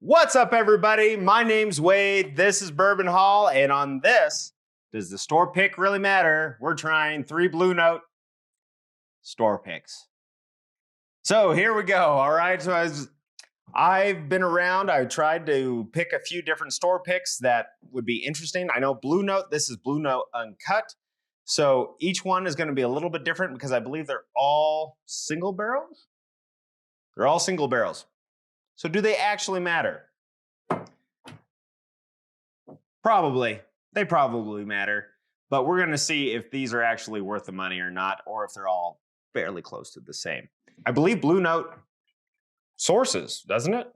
What's up, everybody? My name's Wade. This is Bourbon Hall, and on this, does the store pick really matter? We're trying 3 Blue Note store picks. So here we go. All right. So I've been around. I tried to pick a few different store picks that would be interesting. I know Blue Note. This is Blue Note Uncut. So each one is going to be a little bit different because I believe they're all single barrels. They're all single barrels. So do they actually matter? Probably. They probably matter. But we're going to see if these are actually worth the money or not, or if they're all fairly close to the same. I believe Blue Note sources, doesn't it?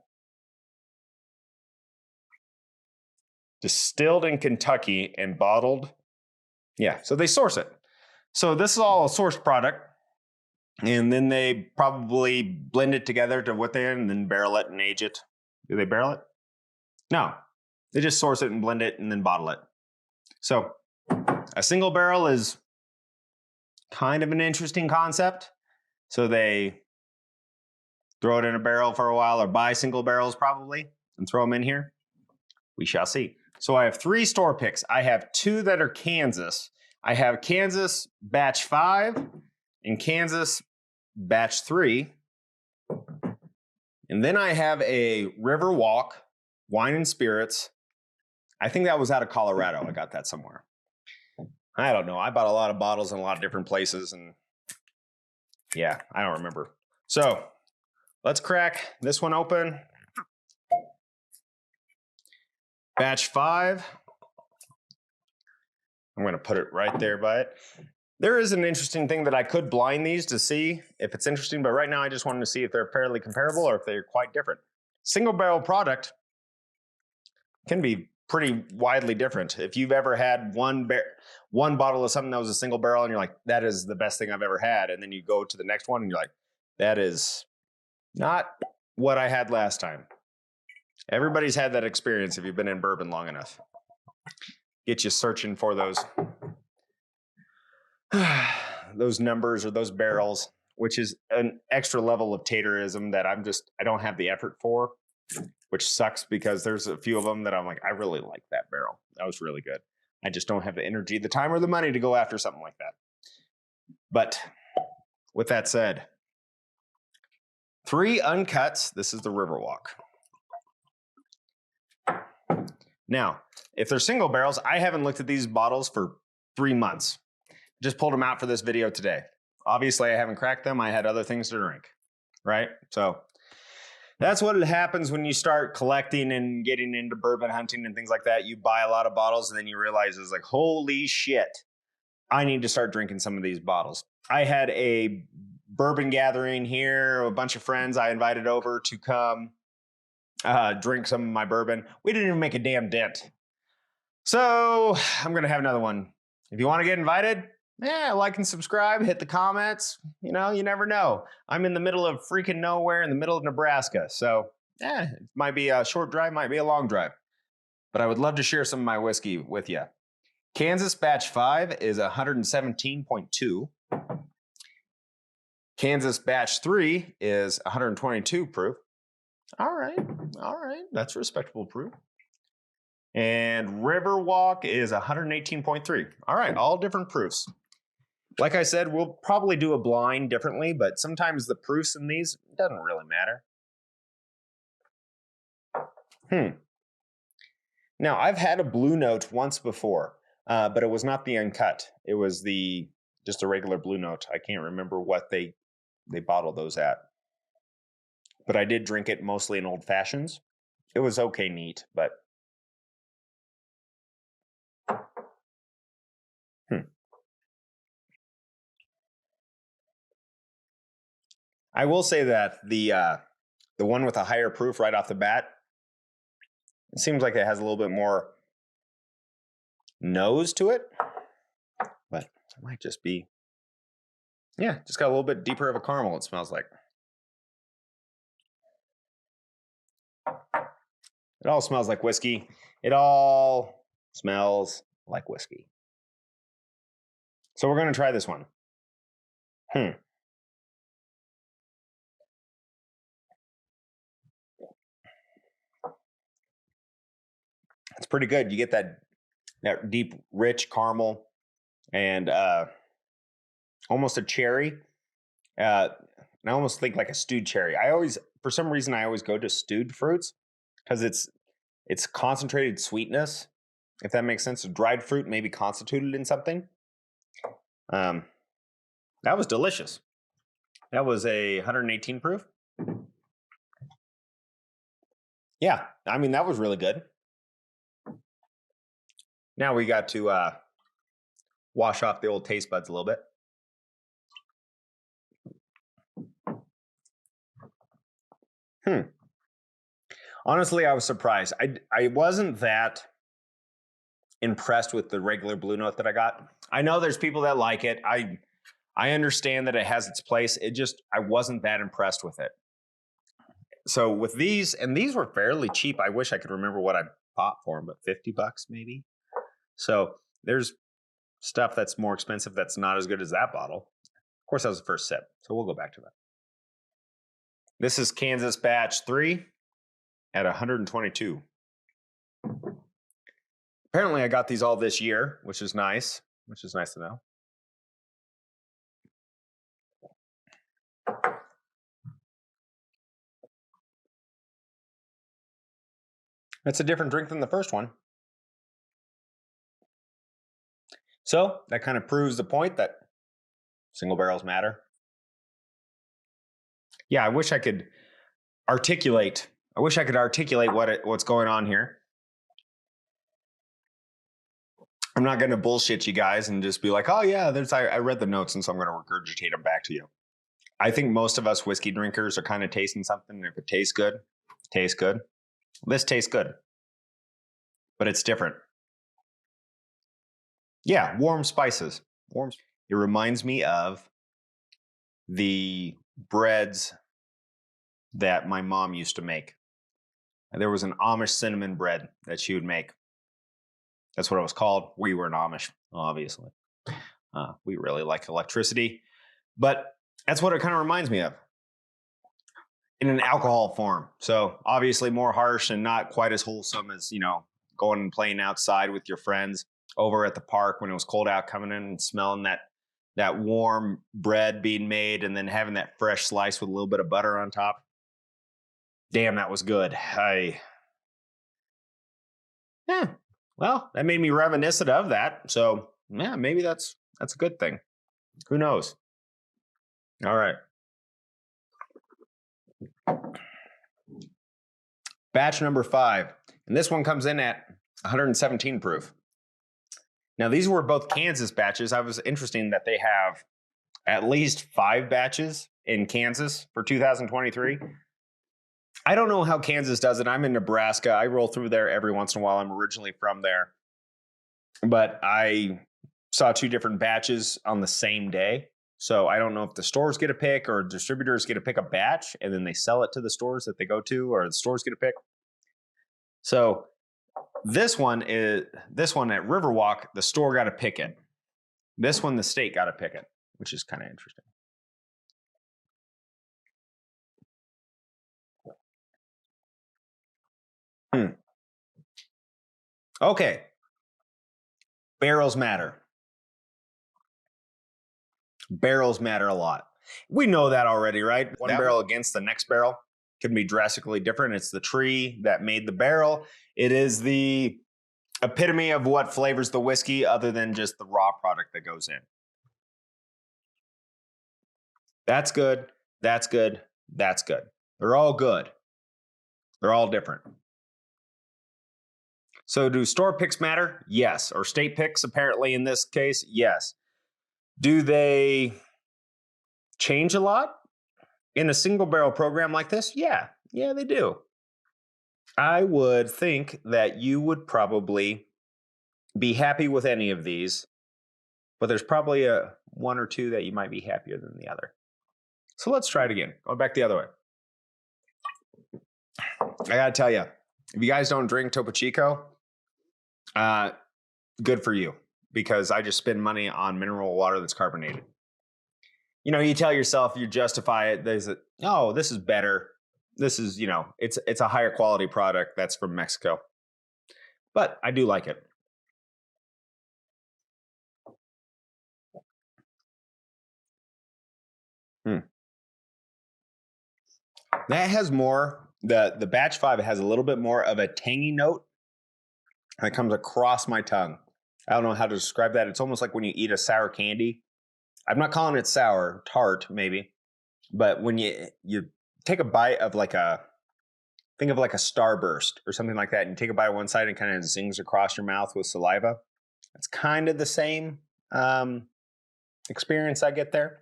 Distilled in Kentucky and bottled. Yeah, so they source it. So this is all a sourced product. And then they probably blend it together to what they and then barrel it and age it. Do they barrel it? No. They just source it and blend it and then bottle it. So a single barrel is kind of an interesting concept. So they throw it in a barrel for a while or buy single barrels probably and throw them in here. We shall see. So I have 3 store picks. I have 2 that are Kansas. I have Kansas Batch 5 and Kansas Batch 3. And then I have a Riverwalk Wine and Spirits. I think that was out of Colorado. I got that somewhere. I don't know. I bought a lot of bottles in a lot of different places. And yeah, I don't remember. So let's crack this one open. Batch 5. I'm going to put it right there by it. There is an interesting thing that I could blind these to see if it's interesting, but right now I just wanted to see if they're fairly comparable or if they're quite different. Single barrel product can be pretty widely different. If you've ever had one bottle of something that was a single barrel and you're like, that is the best thing I've ever had, and then you go to the next one and you're like, that is not what I had last time. Everybody's had that experience if you've been in bourbon long enough. Get you searching for those numbers or those barrels, which is an extra level of taterism that I don't have the effort for, which sucks because there's a few of them that I'm like, I really like that barrel. That was really good. I just don't have the energy, the time, or the money to go after something like that. But with that said, 3 uncuts. This is the Riverwalk. Now, if they're single barrels, I haven't looked at these bottles for 3 months. Just pulled them out for this video today. Obviously, I haven't cracked them. I had other things to drink, right? So that's what happens when you start collecting and getting into bourbon hunting and things like that. You buy a lot of bottles and then you realize it's like, holy shit, I need to start drinking some of these bottles. I had a bourbon gathering here, a bunch of friends I invited over to come drink some of my bourbon. We didn't even make a damn dent. So I'm going to have another one. If you want to get invited, like and subscribe, hit the comments. You know, you never know. I'm in the middle of freaking nowhere in the middle of Nebraska. So it might be a short drive, might be a long drive. But I would love to share some of my whiskey with you. Kansas Batch 5 is 117.2. Kansas Batch 3 is 122 proof. All right. That's respectable proof. And Riverwalk is 118.3. All right, all different proofs. Like I said, we'll probably do a blind differently, but sometimes the proofs in these doesn't really matter. Now, I've had a Blue Note once before, but it was not the uncut. It was just a regular Blue Note. I can't remember what they bottled those at. But I did drink it mostly in old fashions. It was okay neat, but I will say that the one with a higher proof right off the bat, it seems like it has a little bit more nose to it, but it might just be, just got a little bit deeper of a caramel, it smells like. It all smells like whiskey. It all smells like whiskey. So we're going to try this one. pretty good. You get that deep, rich caramel and almost a cherry. And I almost think like a stewed cherry. For some reason, I always go to stewed fruits because it's concentrated sweetness, if that makes sense. Dried fruit may be constituted in something. That was delicious. That was a 118 proof. Yeah, I mean, that was really good. Now we got to wash off the old taste buds a little bit. Honestly, I was surprised. I wasn't that impressed with the regular Blue Note that I got. I know there's people that like it. I understand that it has its place. I wasn't that impressed with it. So with these, and these were fairly cheap. I wish I could remember what I bought for them, but $50 maybe. So there's stuff that's more expensive that's not as good as that bottle. Of course, that was the first sip, so we'll go back to that. This is Kansas Batch 3 at 122. Apparently, I got these all this year, which is nice to know. That's a different drink than the first one. So that kind of proves the point that single barrels matter. Yeah, I wish I could articulate what's going on here. I'm not going to bullshit you guys and just be like, oh yeah, I read the notes and so I'm going to regurgitate them back to you. I think most of us whiskey drinkers are kind of tasting something. If it tastes good, tastes good. This tastes good, but it's different. Yeah, warm spices. It reminds me of the breads that my mom used to make. There was an Amish cinnamon bread that she would make. That's what it was called. We were an Amish, obviously. We really like electricity, but that's what it kind of reminds me of in an alcohol form. So obviously more harsh and not quite as wholesome as, going and playing outside with your friends over at the park when it was cold out, coming in and smelling that warm bread being made and then having that fresh slice with a little bit of butter on top. Damn, that was good. Well, that made me reminiscent of that. So yeah, maybe that's a good thing. Who knows? All right. Batch number 5. And this one comes in at 117 proof. Now, these were both Kansas batches. I was interested that they have at least 5 batches in Kansas for 2023. I don't know how Kansas does it. I'm in Nebraska. I roll through there every once in a while. I'm originally from there. But I saw 2 different batches on the same day. So I don't know if the stores get a pick or distributors get to pick a batch and then they sell it to the stores that they go to, or the stores get a pick. So this one at Riverwalk, the store got to pick it. This one, the state got to pick it, which is kind of interesting. Okay. Barrels matter. Barrels matter a lot. We know that already, right? One barrel against the next barrel can be drastically different. It's the tree that made the barrel. It is the epitome of what flavors the whiskey other than just the raw product that goes in. That's good. That's good. That's good. They're all good. They're all different. So do store picks matter? Yes. Or state picks, apparently in this case? Yes. Do they change a lot in a single barrel program like this? Yeah. Yeah, they do. I would think that you would probably be happy with any of these, but there's probably one or two that you might be happier than the other. So let's try it again. Going back the other way. I got to tell you, if you guys don't drink Topo Chico, good for you, because I just spend money on mineral water that's carbonated. You tell yourself, you justify it. This is better. This is, it's a higher quality product that's from Mexico. but I do like it. That has more, the batch 5 has a little bit more of a tangy note that comes across my tongue. I don't know how to describe that. It's almost like when you eat a sour candy. I'm not calling it sour, tart maybe, but when you take a bite of like think of like a Starburst or something like that, and you take a bite on one side and kind of zings across your mouth with saliva. It's kind of the same experience I get there.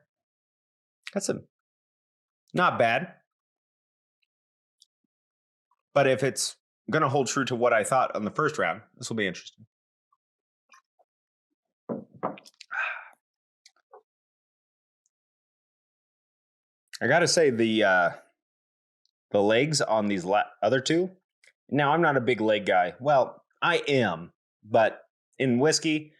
That's not bad. But if it's going to hold true to what I thought on the first round, this will be interesting. I got to say the legs on these other two. Now, I'm not a big leg guy. Well, I am, but in whiskey,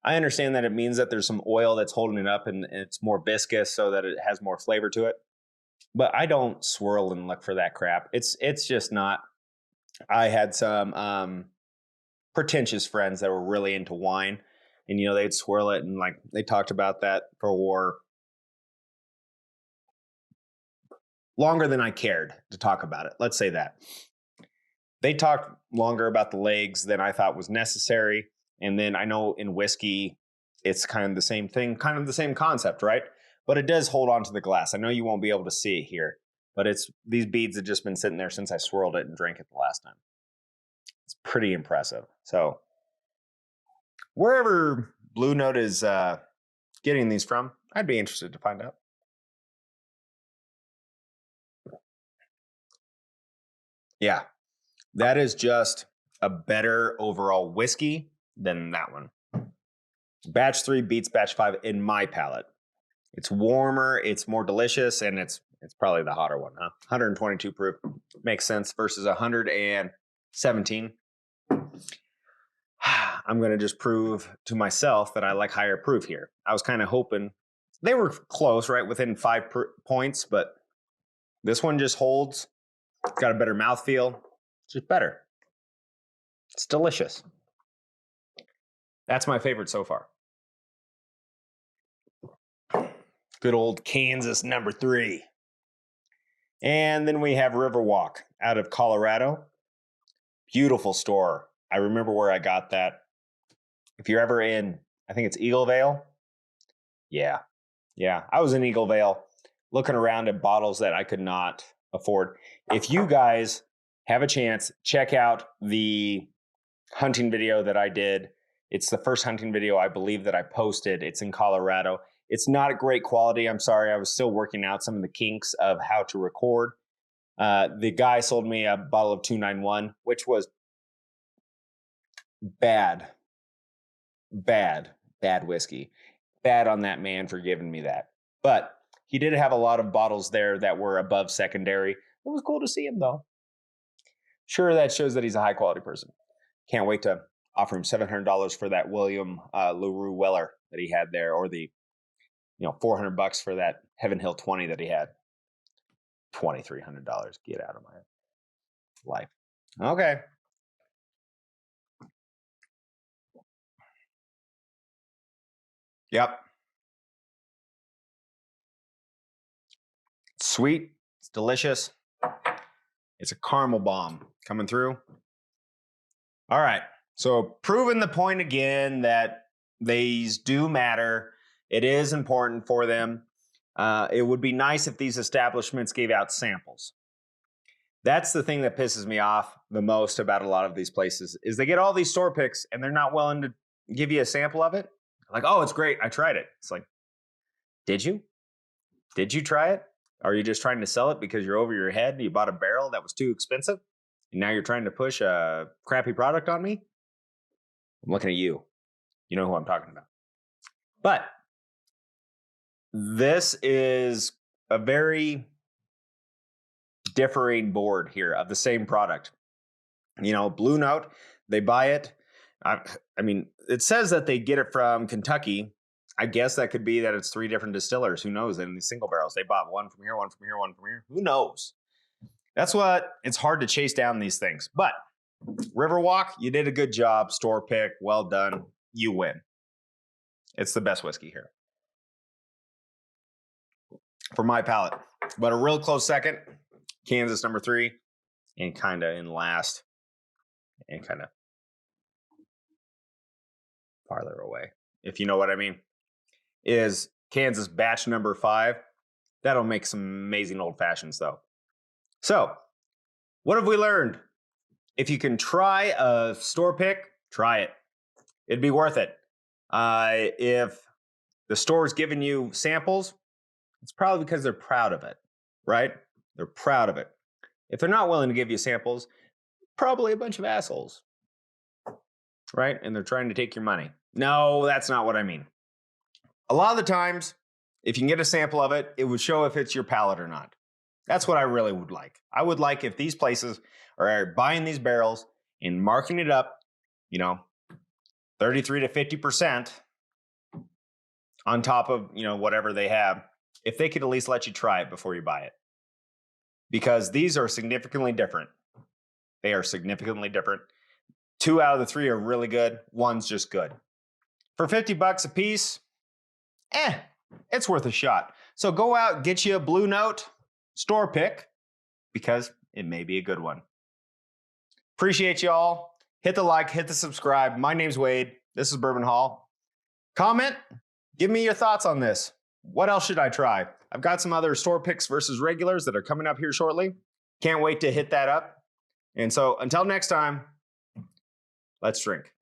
I understand that it means that there's some oil that's holding it up and it's more viscous so that it has more flavor to it. But I don't swirl and look for that crap. It's just not. I had some pretentious friends that were really into wine, and they'd swirl it, and like they talked about that for longer than I cared to talk about it. Let's say that. They talked longer about the legs than I thought was necessary. And then I know in whiskey, it's kind of the same thing, kind of the same concept, right? But it does hold on to the glass. I know you won't be able to see it here, but these beads have just been sitting there since I swirled it and drank it the last time. It's pretty impressive. So wherever Blue Note is getting these from, I'd be interested to find out. Yeah, that is just a better overall whiskey than that one. Batch 3 beats batch 5 in my palate. It's warmer, it's more delicious, and it's probably the hotter one, huh? 122 proof makes sense versus 117. I'm going to just prove to myself that I like higher proof here. I was kind of hoping they were close, right? Within 5 points, but this one just holds. It's got a better mouthfeel. It's just better. It's delicious. That's my favorite so far. Good old Kansas number 3. And then we have Riverwalk out of Colorado. Beautiful store. I remember where I got that. If you're ever in, I think it's Eaglevale. Yeah. I was in Eaglevale looking around at bottles that I could not afford. If you guys have a chance, check out the hunting video that I did. It's the first hunting video I believe that I posted. It's in Colorado. It's not great quality. I'm sorry. I was still working out some of the kinks of how to record. The guy sold me a bottle of 291, which was bad whiskey. Bad on that man for giving me that. But he did have a lot of bottles there that were above secondary. It was cool to see him, though. Sure, that shows that he's a high-quality person. Can't wait to offer him $700 for that William LaRue Weller that he had there, or the $400 for that Heaven Hill 20 that he had. $2,300. Get out of my life. Okay. Yep. It's sweet. It's delicious. It's a caramel bomb coming through. All right. So proving the point again that these do matter. It is important for them. It would be nice if these establishments gave out samples. That's the thing that pisses me off the most about a lot of these places is they get all these store picks and they're not willing to give you a sample of it. Like, oh, it's great. I tried it. It's like, did you? Did you try it? Are you just trying to sell it because you're over your head and you bought a barrel that was too expensive? And now you're trying to push a crappy product on me? I'm looking at you. You know who I'm talking about. But this is a very differing board here of the same product. Blue Note, they buy it. I mean, it says that they get it from Kentucky. I guess that could be that it's 3 different distillers. Who knows? In these single barrels, they bought one from here, one from here, one from here. Who knows? That's what it's hard to chase down these things. But Riverwalk, you did a good job. Store pick, well done. You win. It's the best whiskey here for my palate. But a real close second, Kansas number 3, and kind of in last, and kind of farther away, if you know what I mean, is Kansas batch number 5. That'll make some amazing old fashions though. So, what have we learned? If you can try a store pick, try it. It'd be worth it. If the store's giving you samples, it's probably because they're proud of it, right? They're proud of it. If they're not willing to give you samples, probably a bunch of assholes, right? And they're trying to take your money. No, that's not what I mean. A lot of the times, if you can get a sample of it, it would show if it's your palate or not. That's what I really would like. I would like if these places are buying these barrels and marking it up, 33 to 50% on top of, whatever they have, if they could at least let you try it before you buy it. Because these are significantly different. They are significantly different. 2 out of the 3 are really good. 1's just good. For $50 a piece, it's worth a shot. So go out, get you a Blue Note store pick, because it may be a good one. Appreciate y'all. Hit the like, hit the subscribe. My name's Wade. This is Bourbon Hall. Comment, give me your thoughts on this. What else should I try? I've got some other store picks versus regulars that are coming up here shortly. Can't wait to hit that up. And so until next time, let's drink.